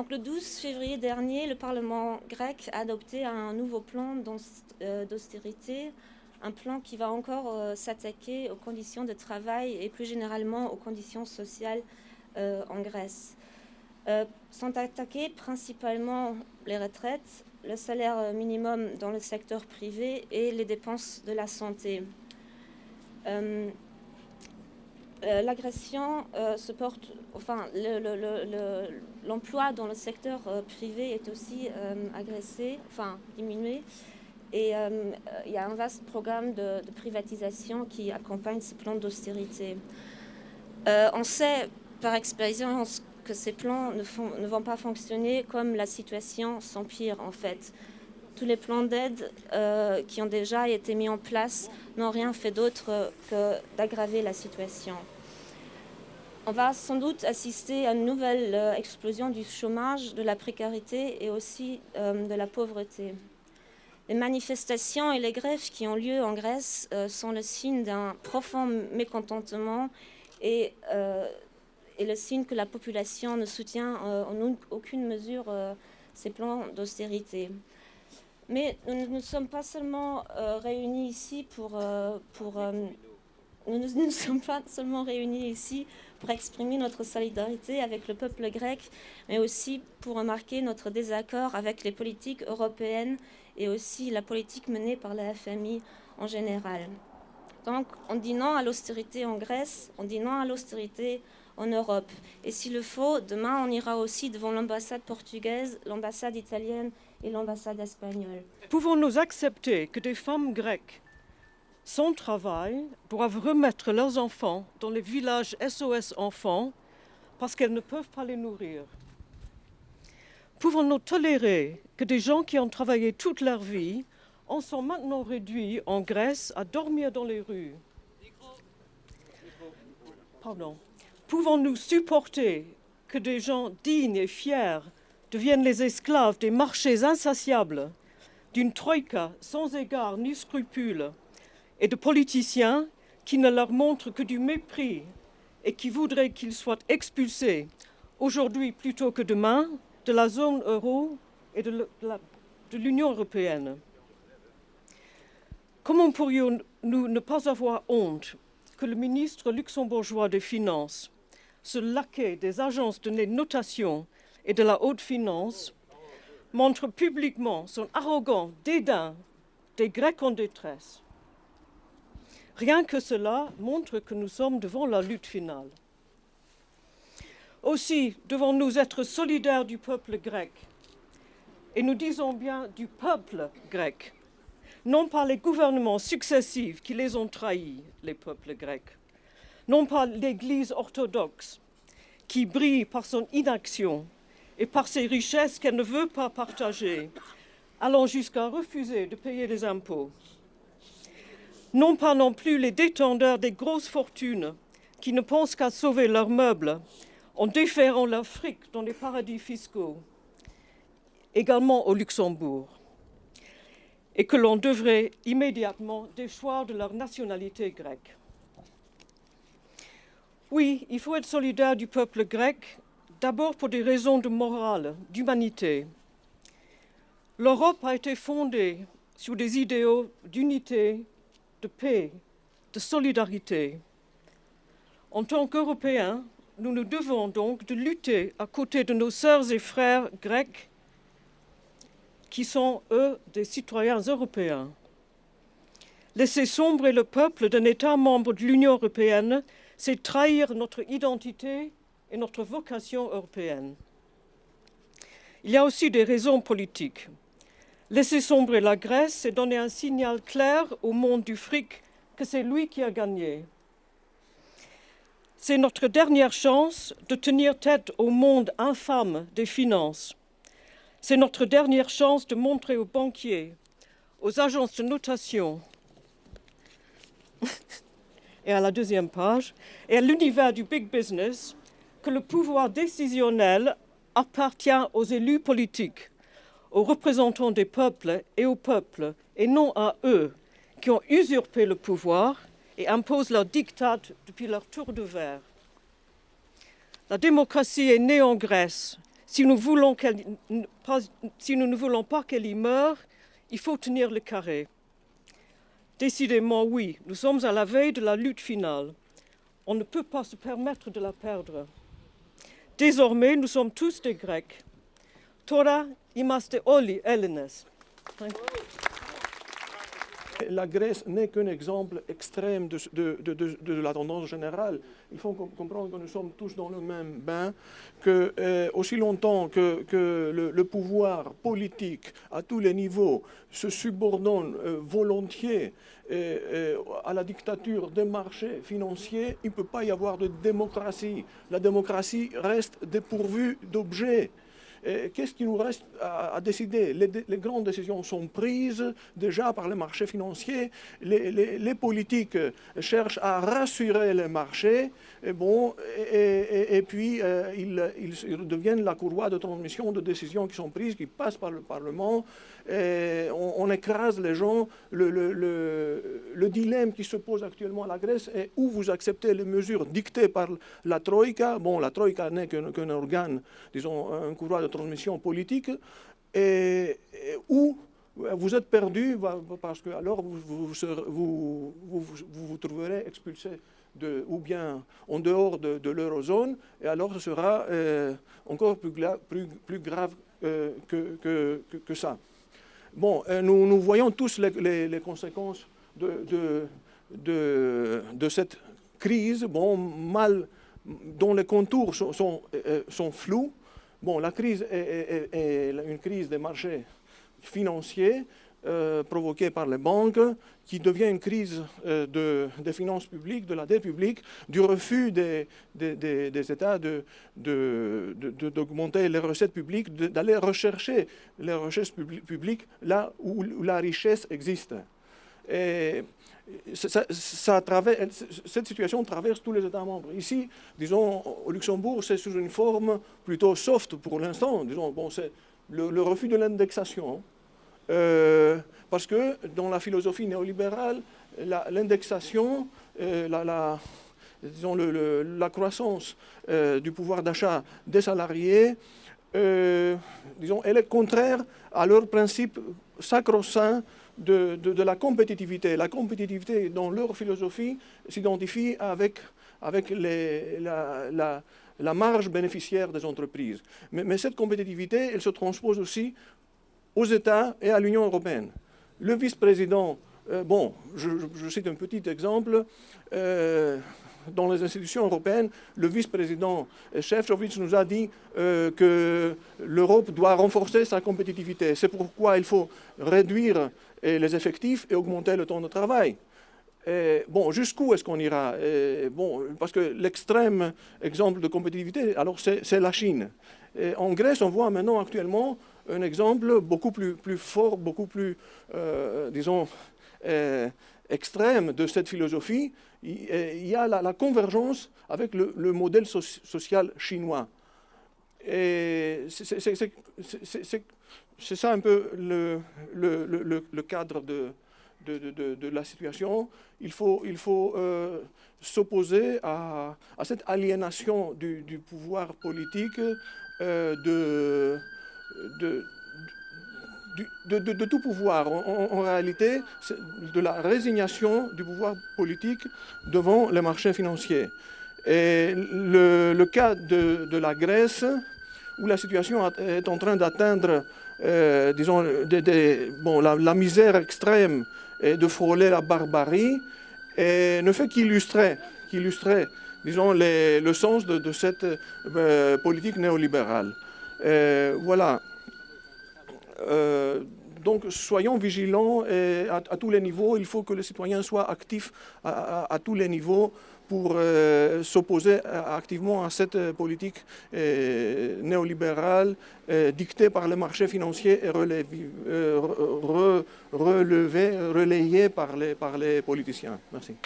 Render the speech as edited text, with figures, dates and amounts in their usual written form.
Donc, le 12 février dernier, le Parlement grec a adopté un nouveau plan d'austérité, un plan qui va encore s'attaquer aux conditions de travail et plus généralement aux conditions sociales en Grèce. Sont attaquées principalement les retraites, le salaire minimum dans le secteur privé et les dépenses de la santé. L'agression se porte, enfin, l'emploi dans le secteur privé est aussi agressé, enfin diminué. Et il y a un vaste programme de privatisation qui accompagne ces plans d'austérité. On sait par expérience que ces plans ne vont pas fonctionner comme la situation s'empire en fait. Tous les plans d'aide qui ont déjà été mis en place n'ont rien fait d'autre que d'aggraver la situation. On va sans doute assister à une nouvelle explosion du chômage, de la précarité et aussi de la pauvreté. Les manifestations et les grèves qui ont lieu en Grèce sont le signe d'un profond mécontentement et le signe que la population ne soutient en aucune mesure ces plans d'austérité. Mais nous ne sommes pas seulement réunis ici pour exprimer notre solidarité avec le peuple grec, mais aussi pour remarquer notre désaccord avec les politiques européennes et aussi la politique menée par la FMI en général. Donc, on dit non à l'austérité en Grèce, on dit non à l'austérité en Europe. Et s'il le faut, demain, on ira aussi devant l'ambassade portugaise, l'ambassade italienne et l'ambassade espagnole. Pouvons-nous accepter que des femmes grecques, sans travail, doivent remettre leurs enfants dans les villages SOS enfants parce qu'elles ne peuvent pas les nourrir? Pouvons-nous tolérer que des gens qui ont travaillé toute leur vie en sont maintenant réduits en Grèce à dormir dans les rues? Pouvons-nous supporter que des gens dignes et fiers deviennent les esclaves des marchés insatiables, d'une troïka sans égard ni scrupule, et de politiciens qui ne leur montrent que du mépris et qui voudraient qu'ils soient expulsés, aujourd'hui plutôt que demain, de la zone euro et de l'Union européenne? Comment pourrions-nous ne pas avoir honte que le ministre luxembourgeois des Finances, ce laquais des agences de notation et de la haute finance, montre publiquement son arrogant dédain des Grecs en détresse? Rien que cela montre que nous sommes devant la lutte finale. Aussi, devons-nous être solidaires du peuple grec. Et nous disons bien du peuple grec, non pas les gouvernements successifs qui les ont trahis, les peuples grecs, non pas l'Église orthodoxe qui brille par son inaction et par ses richesses qu'elle ne veut pas partager, allant jusqu'à refuser de payer les impôts. Non pas non plus les détenteurs des grosses fortunes qui ne pensent qu'à sauver leurs meubles en déférant leur fric dans les paradis fiscaux, également au Luxembourg, et que l'on devrait immédiatement déchoir de leur nationalité grecque. Oui, il faut être solidaire du peuple grec, d'abord pour des raisons de morale, d'humanité. L'Europe a été fondée sur des idéaux d'unité, de paix, de solidarité. En tant qu'Européens, nous nous devons donc de lutter à côté de nos sœurs et frères grecs qui sont, eux, des citoyens européens. Laisser sombrer le peuple d'un État membre de l'Union européenne, c'est trahir notre identité et notre vocation européenne. Il y a aussi des raisons politiques. Laisser sombrer la Grèce, c'est donner un signal clair au monde du fric que c'est lui qui a gagné. C'est notre dernière chance de tenir tête au monde infâme des finances. C'est notre dernière chance de montrer aux banquiers, aux agences de notation, et à la deuxième page, et à l'univers du big business, que le pouvoir décisionnel appartient aux élus politiques, aux représentants des peuples et aux peuples, et non à eux, qui ont usurpé le pouvoir et imposent leur diktat depuis leur tour de verre. La démocratie est née en Grèce. Si nous, si nous ne voulons pas qu'elle y meure, il faut tenir le carré. Décidément, oui, nous sommes à la veille de la lutte finale. On ne peut pas se permettre de la perdre. Désormais, nous sommes tous des Grecs. Tora είμαστε όλοι Έλληνες. La Grèce n'est qu'un exemple extrême de la tendance générale. Il faut comprendre que nous sommes tous dans le même bain, que aussi longtemps que le pouvoir politique à tous les niveaux se subordonne volontiers à la dictature des marchés financiers, il ne peut pas y avoir de démocratie. La démocratie reste dépourvue d'objets. Qu'est-ce qui nous reste à décider? Les grandes décisions sont prises déjà par les marchés financiers. Les politiques cherchent à rassurer les marchés. Et puis, ils deviennent la courroie de transmission de décisions qui sont prises, qui passent par le Parlement. On écrase les gens. Le dilemme qui se pose actuellement à la Grèce est où vous acceptez les mesures dictées par la Troïka. Bon, la Troïka n'est qu'un organe, disons, un courroie de transmission politique, et où vous êtes perdu parce que alors vous vous trouverez expulsé ou bien en dehors de l'eurozone, et alors ce sera encore plus grave que ça. Bon, nous voyons tous les conséquences de cette crise, dont les contours sont flous. Bon, la crise est une crise des marchés financiers provoquée par les banques, qui devient une crise des finances publiques, de la dette publique, du refus des États d'augmenter les recettes publiques, d'aller rechercher les recettes publiques là où la richesse existe. Et cette situation traverse tous les États membres. Ici, disons, au Luxembourg, c'est sous une forme plutôt soft pour l'instant. Disons, bon, c'est le refus de l'indexation. Parce que dans la philosophie néolibérale, l'indexation, disons, la croissance du pouvoir d'achat des salariés, disons, elle est contraire à leur principe sacro-saint de la compétitivité. La compétitivité, dans leur philosophie, s'identifie avec la marge bénéficiaire des entreprises. Mais cette compétitivité, elle se transpose aussi aux États et à l'Union européenne. Le vice-président, je cite un petit exemple, dans les institutions européennes, le vice-président Šefčovič nous a dit que l'Europe doit renforcer sa compétitivité. C'est pourquoi il faut réduire les effectifs et augmenter le temps de travail. Jusqu'où est-ce qu'on ira? Parce que l'extrême exemple de compétitivité, alors c'est la Chine. Et en Grèce, on voit maintenant actuellement un exemple beaucoup plus fort, beaucoup plus, disons, extrême de cette philosophie. Il y a la convergence avec le modèle social chinois. Et c'est ça un peu le cadre de la situation. Il faut s'opposer à cette aliénation du pouvoir politique de tout pouvoir. En réalité, de la résignation du pouvoir politique devant les marchés financiers. Et le cas de la Grèce, où la situation est en train d'atteindre, disons, la misère extrême et de frôler la barbarie, et ne fait qu'illustrer, disons, le sens de cette politique néolibérale. Voilà. Donc, soyons vigilants à tous les niveaux. Il faut que les citoyens soient actifs à tous les niveaux pour s'opposer activement à cette politique néolibérale dictée par les marchés financiers et relayée par les politiciens. Merci.